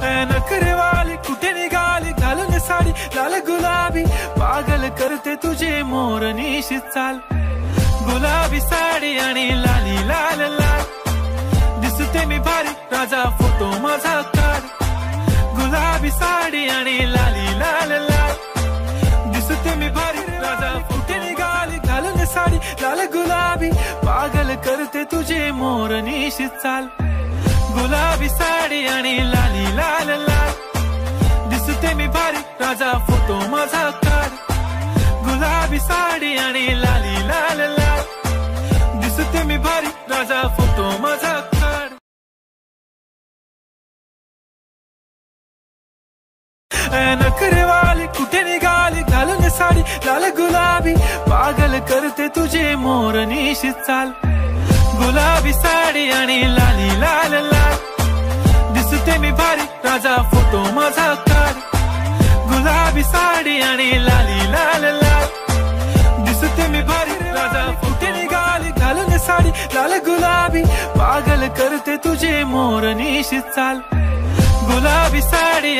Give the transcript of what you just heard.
नखरेवाली कुठे निघाली घालून साडी लाल गुलाबी, पागल करते तुझे मोर निशित चाल. गुलाबी साडी आणि लाली लाल लाल, दिसते मी भारी राजा फोटो माझा काढ. गुलाबी साडी आणि लाली लाल लाल, दिसते मी भारी राजा कुठे निघाली घालून साडी लाल गुलाबी, पागल करते तुझे मोर निशित चाल. गुलाबी साडी आणि लाली लाल लाल, दिसते मी भारी राजा फोटो माझा काढ. गुलाबी साडी आणि लाली लाल लाल, दिसते मी भारी राजा फोटो माझा काढ. नखरेवाली कुठे निघाली घालून साडी लाल गुलाबी, पागल करते तुझे मोर निशित चाल. गुलाबी साडी आणि लाली लाल लाल, दिसते मी भारी राजा फोटो माझा काढ. गुलाबी साडी आणि लाली लाल लाल, दिसते मी भारी राजा कुठे निघाली घालून साडी लाल गुलाबी, पागल करते तुझे मोर निशित चाल. गुलाबी साडी